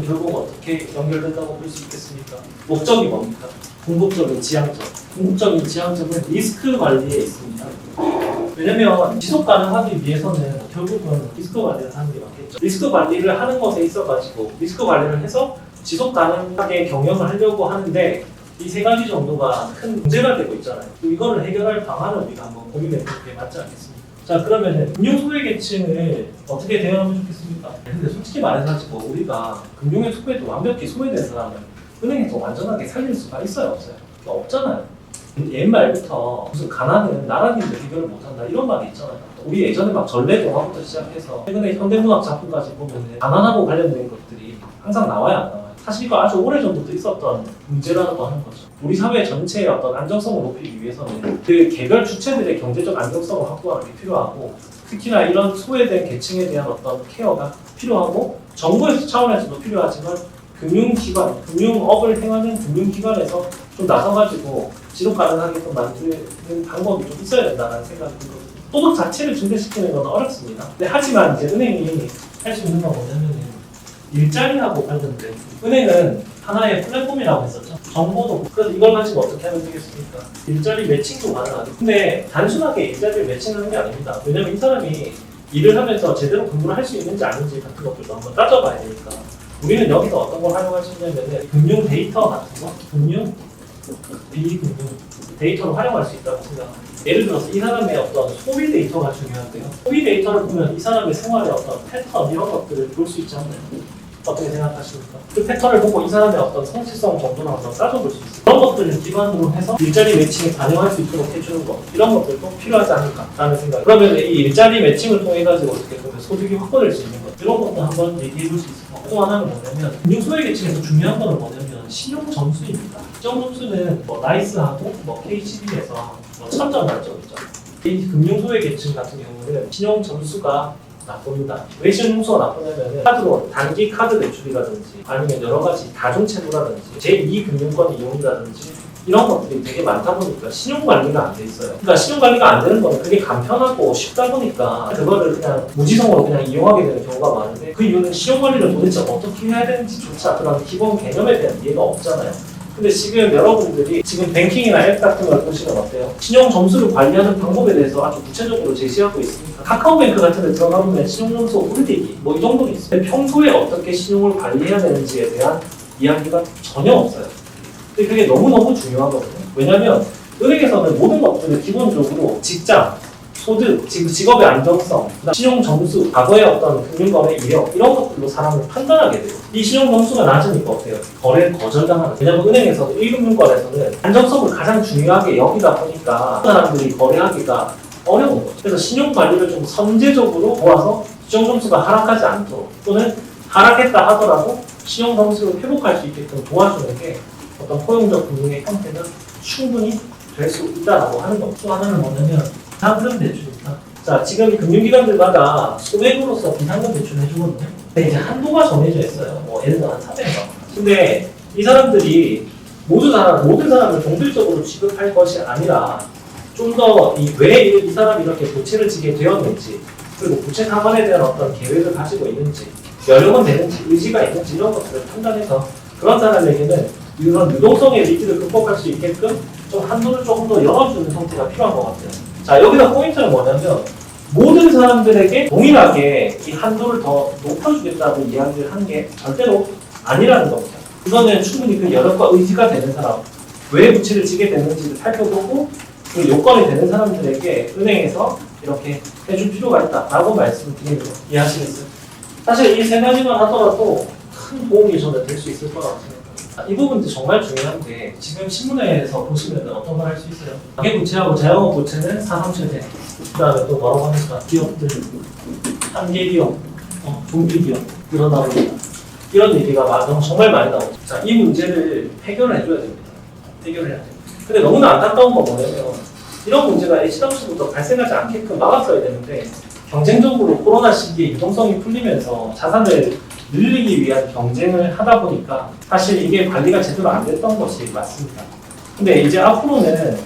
결국 어떻게 연결된다고 볼 수 있겠습니까? 목적이 뭡니까? 궁극적인 지향점. 궁극적인 지향점은 리스크 관리에 있습니다. 왜냐면 지속 가능하기 위해서는 결국은 리스크 관리를 하는 게 맞겠죠. 리스크 관리를 하는 것에 있어가지고 리스크 관리를 해서 지속 가능하게 경영을 하려고 하는데 이 세 가지 정도가 큰 문제가 되고 있잖아요. 이거를 해결할 방안을 우리가 한번 고민해 보는 게 맞지 않겠습니까? 자, 그러면은 금융 소외계층을 어떻게 대응하면 좋겠습니까? 근데 솔직히 말해서 우리가 금융의 소외도 완벽히 소외된 사람을 은행에서 완전하게 살릴 수가 있어요, 없어요? 없잖아요. 옛말부터 무슨 가난은 나라님도 해결을 못한다 이런 말이 있잖아요. 우리 예전에 막 전래동화부터 시작해서 최근에 현대문학 작품까지 보면 가난하고 관련된 것들이 항상 나와야 안 나와요. 사실 이거 아주 오래전부터 있었던 문제라고 하는 거죠. 우리 사회 전체의 어떤 안정성을 높이기 위해서는 그 개별 주체들의 경제적 안정성을 확보하는 게 필요하고 특히나 이런 소외된 계층에 대한 어떤 케어가 필요하고 정부의 차원에서도 필요하지만 금융기관, 금융업을 행하는 금융기관에서 좀 나서가지고 지속 가능하게끔 만드는 방법이 좀 있어야 된다는 생각이 들거든요. 소득 자체를 증대시키는 건 어렵습니다. 근데 하지만 이제 은행이 할 수 있는 건 뭐냐면 일자리하고 관련된 은행은 하나의 플랫폼이라고 했었죠. 정보도 그래서 이걸 가지고 어떻게 하면 되겠습니까? 일자리 매칭도 가능하죠. 근데 단순하게 일자리를 매칭하는 게 아닙니다. 왜냐면 이 사람이 일을 하면서 제대로 근무를 할 수 있는지 아닌지 같은 것들도 한번 따져봐야 되니까 우리는 여기서 어떤 걸 활용할 수 있냐면 금융 데이터 같은 거, 금융, 비금융 데이터를 활용할 수 있다고 생각합니다. 예를 들어서 이 사람의 어떤 소비 데이터가 중요한데요. 소비 데이터를 보면 이 사람의 생활의 어떤 패턴 이런 것들을 볼 수 있지 않나요? 어떻게 생각하십니까? 그 패턴을 보고 이 사람의 어떤 성취성 정도를 한번 따져볼 수 있어요. 그런 것들을 기반으로 해서 일자리 매칭에 반영할 수 있도록 해주는 것 이런 것들도 필요하지 않을까라는 생각. 그러면 이 일자리 매칭을 통해 가지고 어떻게 보면 소득이 확보될 수 있는 것 이런 것도 한번 얘기해 볼 수 있을 것 같아요. 또 하나는 뭐냐면 금융 소외계층에서 중요한 거는 뭐냐면 신용 점수입니다. 신용 점수는 뭐 나이스하고 뭐 KCB에서 뭐 1000점 만점이죠. 이 금융 소외계층 같은 경우는 신용 점수가 나쁩니다. 왜 신용 점수가 나쁘냐면 카드로 단기 카드 대출이라든지 아니면 여러 가지 다중채무라든지 제2금융권 이용이라든지 이런 것들이 되게 많다 보니까 신용관리가 안 돼 있어요. 그러니까 신용관리가 안 되는 거는 그게 간편하고 쉽다 보니까 그거를 그냥 무지성으로 그냥 이용하게 되는 경우가 많은데 그 이유는 신용관리를 도대체 어떻게 해야 되는지조차 그런 기본 개념에 대한 이해가 없잖아요. 근데 지금 여러분들이 지금 뱅킹이나 앱 같은 걸 보시면 어때요? 신용 점수를 관리하는 방법에 대해서 아주 구체적으로 제시하고 있습니다. 카카오뱅크 같은 데 들어가보면 신용 점수 올리기 뭐 이 정도는 있어요. 평소에 어떻게 신용을 관리해야 되는지에 대한 이야기가 전혀 없어요. 근데 그게 너무너무 중요하거든요. 왜냐면 은행에서는 모든 것들을 기본적으로 직장, 소득, 직업의 안정성, 신용 점수, 과거의 어떤 금융거래 이력 이런 것들로 사람을 판단하게 돼요. 이 신용 점수가 낮으니까 어때요? 거래를 거절당하는. 왜냐면 은행에서도 1금융권에서는 안정성을 가장 중요하게 여기다 보니까 사람들이 거래하기가 어려운 거죠. 그래서 신용 관리를 좀 선제적으로 도와서 신용 점수가 하락하지 않도록 또는 하락했다 하더라도 신용 점수를 회복할 수 있게끔 도와주는 게 어떤 포용적 금융의 형태는 충분히 될 수 있다라고 하는 겁니다. 또 하나는 뭐냐면 비상금 대출입니다. 자, 지금 금융기관들마다 소액으로서 비상금 대출을 해주거든요. 근데 이제 한도가 정해져 있어요. 뭐 예를 들어 한 300만. 근데 이 사람들이 모든 사람을 동질적으로 취급할 것이 아니라 좀 더 왜 이 사람이 이렇게 부채를 지게 되었는지 그리고 부채 상환에 대한 어떤 계획을 가지고 있는지 여력은 되는지 의지가 있는지 이런 것들을 판단해서 그런 사람에게는 이런 유동성의 위기를 극복할 수 있게끔 좀 한도를 조금 더 열어주는 형태가 필요한 것 같아요. 자, 여기서 포인트는 뭐냐면 모든 사람들에게 동일하게 이 한도를 더 높여주겠다고 이야기를 하는 게 절대로 아니라는 겁니다. 이거는 충분히 그 여력과 의지가 되는 사람, 왜 부채를 지게 되는지를 살펴보고 그 요건이 되는 사람들에게 은행에서 이렇게 해줄 필요가 있다라고 말씀드리는 거 이해하시겠어요? 사실 이 세 가지만 하더라도 큰 도움이 저는 될 수 있을 거라고 생각합니다. 이 부분도 정말 중요한데 지금 신문에서 보시면 어떤 걸 할 수 있어요? 가계부채하고 자영업 부채는 사상최대 그 다음에 또 뭐라고 합니까? 기업들, 한계기업, 중기기업 이러다 보니까 이런 얘기가 정말 많이 나오죠. 자, 이 문제를 해결을 해줘야 됩니다. 해결을 해야 돼요. 근데 너무나 안타까운 건 뭐냐면 이런 문제가 애시당초부터 발생하지 않게끔 막았어야 되는데 경쟁적으로 코로나 시기에 유동성이 풀리면서 자산을 늘리기 위한 경쟁을 하다 보니까 사실 이게 관리가 제대로 안 됐던 것이 맞습니다. 근데 이제 앞으로는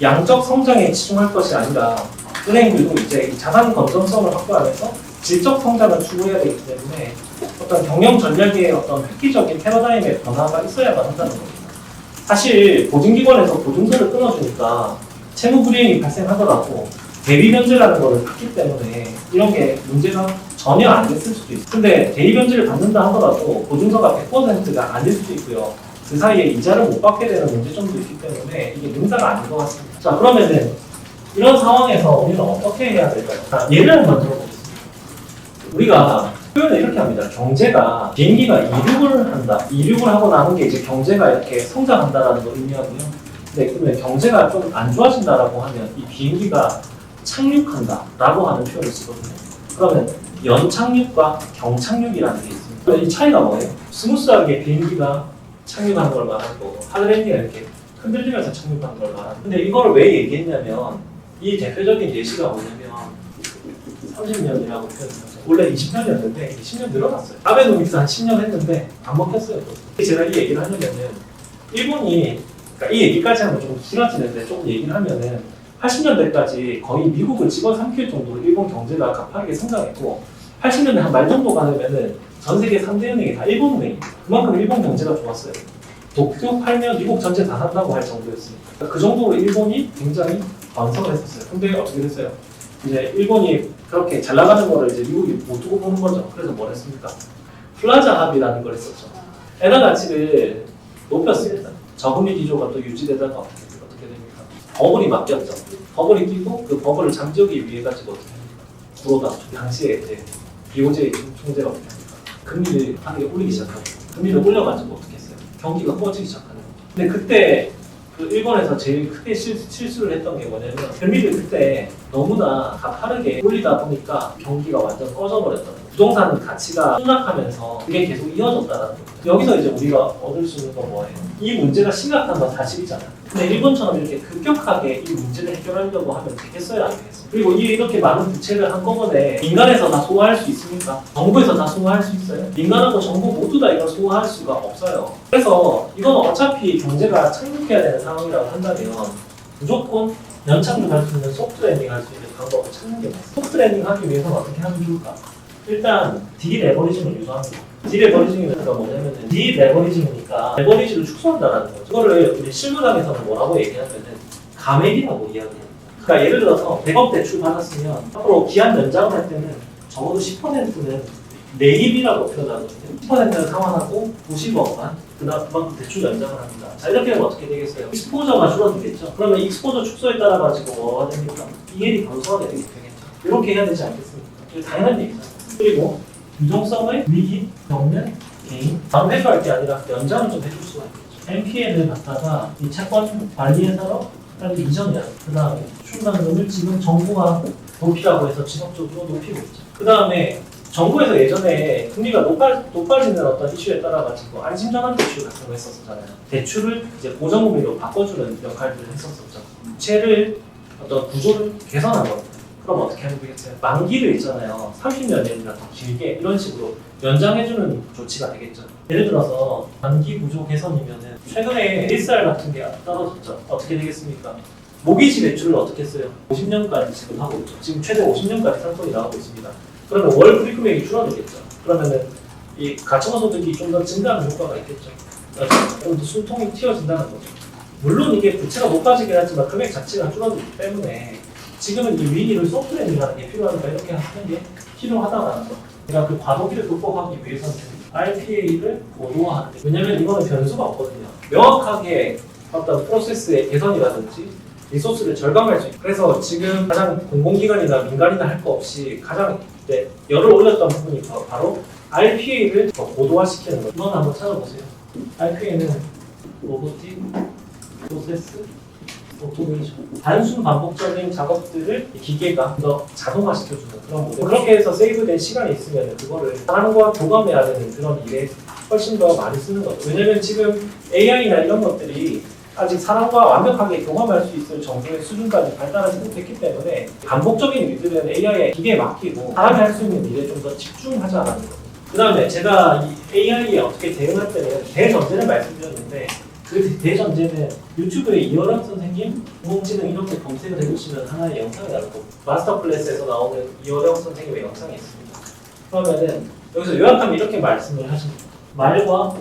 양적 성장에 치중할 것이 아니라 은행들도 이제 자산 건전성을 확보하면서 질적 성장을 추구해야 되기 때문에 어떤 경영 전략의 어떤 획기적인 패러다임의 변화가 있어야만 한다는 겁니다. 사실 보증기관에서 보증서를 끊어주니까 채무 불이행이 발생하더라도 대리 변제라는 것을 받기 때문에 이런 게 문제가 전혀 안 됐을 수도 있어요. 근데 대리 변제를 받는다 하더라도 보증서가 100%가 아닐 수도 있고요. 그 사이에 이자를 못 받게 되는 문제점도 있기 때문에 이게 능사가 아닌 것 같습니다. 자, 그러면은 이런 상황에서 우리는 어떻게 해야 될까요? 자, 예를 한번 들어보겠습니다. 우리가 표현을 이렇게 합니다. 경제가 비행기가 이륙을 한다. 이륙을 하고 나는 게 이제 경제가 이렇게 성장한다라는 걸 의미하고요. 근데 그러면 경제가 좀 안 좋아진다라고 하면 이 비행기가 착륙한다라고 하는 표현을 쓰거든요. 그러면 연착륙과 경착륙이라는 게 있습니다. 이 차이가 뭐예요? 스무스하게 비행기가 착륙하는 걸 말하는 거고 하드랜딩이 이렇게 흔들리면서 착륙하는 걸 말하는. 근데 이걸 왜 얘기했냐면 이 대표적인 예시가 뭐냐면 30년이라고 표현했어요. 원래 20년이었는데 10년 늘어났어요. 아베노믹스 한 10년 했는데 안 먹혔어요. 또. 제가 이 얘기를 하려면은 일본이 그러니까 이 얘기까지 하면 좀 길어지는데 조금 얘기를 하면은 80년대까지 거의 미국을 집어삼킬 정도로 일본 경제가 가파르게 성장했고 80년대 한 말 정도 가려면은 전 세계 3대 은행이 다 일본 은행입니다. 그만큼 일본 경제가 좋았어요. 도쿄 팔면 미국 전체 다 산다고 할 정도였으니까 그 정도로 일본이 굉장히 번성을 했었어요. 근데 어떻게 됐어요? 이제 일본이 그렇게 잘 나가는 거를 이제 미국이 못 두고 보는 거죠. 그래서 뭘 했습니까? 플라자 합의라는 걸 했었죠. 엔화 가치를 높였습니다. 저금리 기조가 또 유지되다가 어떻게 됩니까? 버블이 맡겼죠. 버블이 끼고 그 버블을 잠재우기 위해 가지고 어떻게 합니까? 구로다. 당시에 이제 BOJ 총재가 어떻게 합니까? 금리를 하게 올리기 시작하고 금리를 올려가지고 어떻게 했어요? 경기가 꺼지기 시작하는 거죠. 근데 그때 그 일본에서 제일 크게 실수를 했던 게 뭐냐면 금리를 그때 너무나 가파르게 올리다 보니까 경기가 완전 꺼져버렸다는 거예요. 부동산 가치가 폭락하면서 그게 계속 이어졌다는 거예요. 여기서 이제 우리가 얻을 수 있는 건 뭐예요? 이 문제가 심각한 건 사실이잖아요. 근데 일본처럼 이렇게 급격하게 이 문제를 해결하려고 하면 되겠어요? 안 되겠어요? 그리고 이렇게 많은 부채를 한꺼번에 민간에서 다 소화할 수 있습니까? 정부에서 다 소화할 수 있어요? 민간하고 정부 모두 다 이걸 소화할 수가 없어요. 그래서 이건 어차피 경제가 착륙해야 되는 상황이라고 한다면 무조건 연착륙할 수 있는 소프트 랜딩 할 수 있는 방법을 찾는 게 맞아요. 소프트 랜딩 하기 위해서는 어떻게 하면 좋을까? 일단 디레버리징을 유도합니다. 디레버리징이니까 뭐냐면은 디레버리징이니까 레버리지를 축소한다라는 거죠. 이거를 우리 실무당에서는 뭐라고 얘기하면은 감액이라고 이야기합니다. 그러니까 예를 들어서 100억 대출 받았으면 앞으로 기한 연장을 할 때는 적어도 10%는 매입이라고 표현하거든요. 10%는 상환하고 90억만 그만큼 대출 연장을 합니다. 자, 이렇게 하면 어떻게 되겠어요? 익스포저가 줄어들겠죠. 그러면 익스포저 축소에 따라 가지고 뭐가 됩니까? 이해이 감소하게 되겠죠. 이렇게 해야 되지 않겠습니까? 이게 당연한 얘기잖아요. 그리고 유동성의 위기, 경면, 개인 바로 해소할 게 아니라 연장을 좀 해줄 수가 있겠죠. NPL을 갖다가 이 채권 관리회사로 빨리 이전해야 돼요. 그 다음에 충당금을 지금 정부가 높이라고 해서 지속적으로 높이고 있죠. 그 다음에 정부에서 예전에 금리가 높아지는 어떤 이슈에 따라 가지고 안심전환 대출 같은 거 했었잖아요. 대출을 이제 고정금리로 바꿔주는 역할들을 했었었죠. 부채를 어떤 구조를 개선한 겁니다. 그럼 어떻게 하면 되겠어요? 만기를 있잖아요. 30년이나 더 길게 이런 식으로 연장해주는 조치가 되겠죠. 예를 들어서 만기 구조 개선이면은 최근에 일살 같은 게 떨어졌죠. 어떻게 되겠습니까? 모기지 대출을 어떻게 했어요? 50년까지 지금 하고 있죠. 지금 최대 50년까지 상품이 나오고 있습니다. 그러면 월 구입 금액이 줄어들겠죠. 그러면은 이 가처분소득이 좀 더 증가하는 효과가 있겠죠. 좀 더 숨통이 튀어진다는 거죠. 물론 이게 부채가 높아지긴 하지만 금액 자체가 줄어들기 때문에 지금은 이 위기를 소프트랜딩하는 게 필요하니까 이렇게 하는 게 필요하다라는 거. 그러니까 그 과도기를 극복하기 위해서는 RPA를 고도화하는 거예요. 왜냐면 이거는 변수가 없거든요. 명확하게 어떤 프로세스의 개선이라든지 리소스를 절감할 수 있고 그래서 지금 가장 공공기관이나 민간이나 할 거 없이 가장 열을 올렸던 부분이 바로 RPA를 더 고도화시키는 거예요. 이건 한번 찾아보세요. RPA는 로보틱 프로세스 오토메이션. 단순 반복적인 작업들을 기계가 더 자동화시켜주는 그런 모델. 그렇게 해서 세이브된 시간이 있으면 그거를 사람과 교감해야 되는 그런 일에 훨씬 더 많이 쓰는 거죠. 왜냐면 지금 AI나 이런 것들이 아직 사람과 완벽하게 교감할 수 있을 정도의 수준까지 발달하지 못했기 때문에 반복적인 일들은 AI에 기계에 맡기고 사람이 할 수 있는 일에 좀 더 집중하자는 거예요. 그 다음에 제가 이 AI에 어떻게 대응할 때는 대전제를 말씀드렸는데 그 대전제는 유튜브에 이어랑 선생님, 인공지능 이렇게 검색을 해보시면 하나의 영상이 나올 겁니다. 마스터 클래스에서 나오는 이어령 선생님의 영상이 있습니다. 그러면은 여기서 요약하면 이렇게 말씀을 하십니다. 말과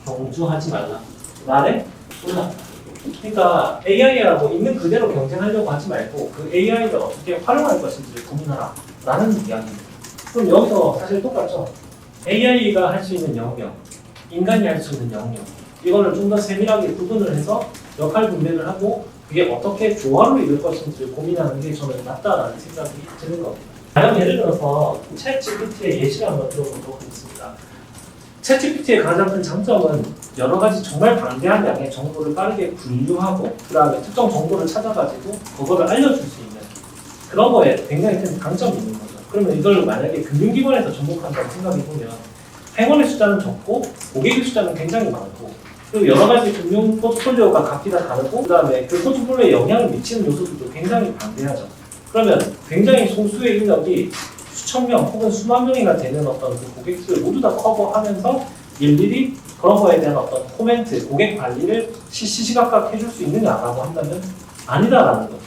경주하지 말라. 말에 쏠라. 그러니까 AI라고 있는 그대로 경쟁하려고 하지 말고 그 AI를 어떻게 활용할 것인지를 고민하라 라는 이야기입니다. 그럼 여기서 사실 똑같죠. AI가 할 수 있는 영역, 인간이 할 수 있는 영역, 이거를 좀 더 세밀하게 구분을 해서 역할 분배를 하고 그게 어떻게 조화를 이룰 것인지를 고민하는 게 저는 맞다라는 생각이 드는 겁니다. 가령 예를 들어서 챗GPT의 예시를 한번 들어보도록 하겠습니다. 챗GPT의 가장 큰 장점은 여러 가지 정말 방대한 양의 정보를 빠르게 분류하고 그 다음에 특정 정보를 찾아가지고 그거를 알려줄 수 있는 그런 거에 굉장히 큰 강점이 있는 거죠. 그러면 이걸 만약에 금융기관에서 접목한다고 생각해보면 행원의 숫자는 적고 고객의 숫자는 굉장히 많고 그리고 여러 가지 금융 포트폴리오가 각기 다 다르고 그 다음에 그 포트폴리오에 영향을 미치는 요소들도 굉장히 방대하죠. 그러면 굉장히 소수의 인력이 수천 명 혹은 수만 명이나 되는 어떤 그 고객들을 모두 다 커버하면서 일일이 그런 거에 대한 어떤 코멘트, 고객 관리를 시시각각 해줄 수 있느냐라고 한다면 아니다라는 거죠.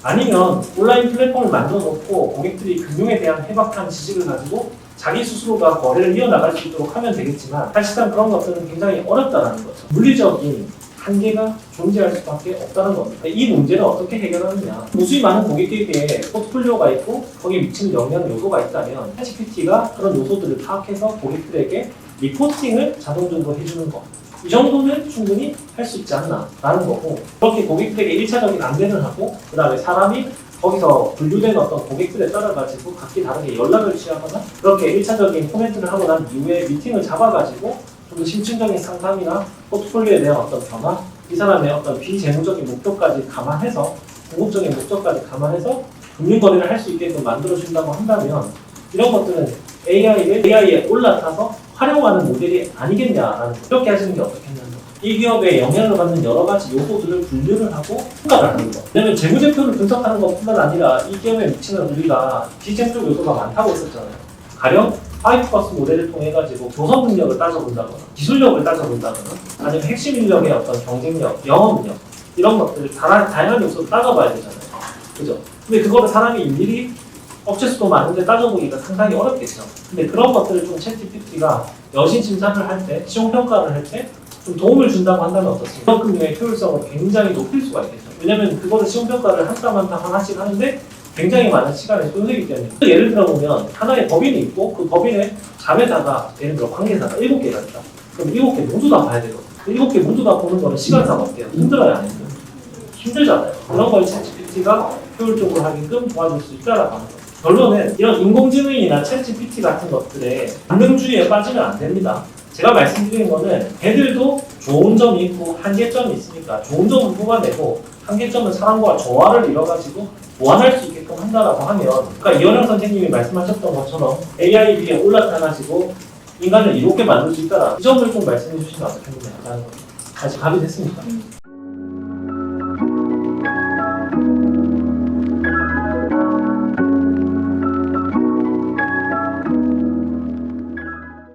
아니면 온라인 플랫폼을 만들어 놓고 고객들이 금융에 대한 해박한 지식을 가지고 자기 스스로가 거래를 이어나갈 수 있도록 하면 되겠지만 사실상 그런 것들은 굉장히 어렵다는 거죠. 물리적인 한계가 존재할 수밖에 없다는 겁니다. 이 문제를 어떻게 해결하느냐. 무수히 많은 고객에게 포트폴리오가 있고 거기에 미치는 영향 요소가 있다면 챗GPT가 그런 요소들을 파악해서 고객들에게 리포팅을 자동적으로 해주는 것. 이 정도는 충분히 할 수 있지 않나 라는 거고 그렇게 고객들에게 1차적인 안내를 하고 그 다음에 사람이 거기서 분류된 어떤 고객들에 따라가지고 각기 다르게 연락을 취하거나 그렇게 1차적인 코멘트를 하고 난 이후에 미팅을 잡아가지고 좀 더 심층적인 상담이나 포트폴리오에 대한 어떤 변화 이 사람의 어떤 비재무적인 목표까지 감안해서 궁극적인 목적까지 감안해서 금융거래를 할 수 있게끔 만들어준다고 한다면 이런 것들은 AI에 올라타서 활용하는 모델이 아니겠냐라는 거. 이렇게 하시는 게 어떻겠냐면 이 기업에 영향을 받는 여러 가지 요소들을 분류를 하고 평가를 하는 거. 왜냐면 재무제표를 분석하는 것뿐만 아니라 이 기업에 미치는 우리가 비재무적 요소가 많다고 했었잖아요. 가령 5++ 모델을 통해 가지고 교섭 능력을 따져본다거나 기술력을 따져본다거나 아니면 핵심 인력의 어떤 경쟁력, 영업력 이런 것들을 다양한 요소를 따져봐야 되잖아요. 그죠? 근데 그거를 사람이 일일이 억체수도 많은데 따져보기가 상당히 어렵겠죠. 근데 그런 것들을 좀 챗GPT가 여신 심사를 할 때, 시험 평가를 할 때 좀 도움을 준다고 한다면 어떻습니까? 그만큼 의 효율성을 굉장히 높일 수가 있겠죠. 왜냐면 그거를 시험 평가를 한 땀 한 땀 하나씩 하는데 굉장히 많은 시간이 손색이 되는 거예요. 예를 들어보면 하나의 법인이 있고 그 법인의 자회사가 예를 들어 관계사가 7개가 있다. 그럼 7개 모두 다 봐야 되거든요. 7개 모두 다 보는 거는 시간상 어때요? 힘들어요, 안 힘들어요? 힘들잖아요. 그런 걸 챗GPT가 효율적으로 하게끔 도와줄 수 있다라고 하는 거예요. 결론은 이런 인공지능이나 챗GPT 같은 것들에 반응주의에 빠지면 안 됩니다. 제가 말씀드리는 거는 걔들도 좋은 점이 있고 한계점이 있으니까 좋은 점은 뽑아내고 한계점은 사람과 조화를 이뤄가지고 보완할 수 있게끔 한다라고 하면 그러니까 이현영 선생님이 말씀하셨던 것처럼 AI 위에 올라타가지고 인간을 이롭게 만들 수 있다라 이 점을 좀 말씀해 주시면 어떻겠느냐 라는 거. 아직 답이 됐습니까?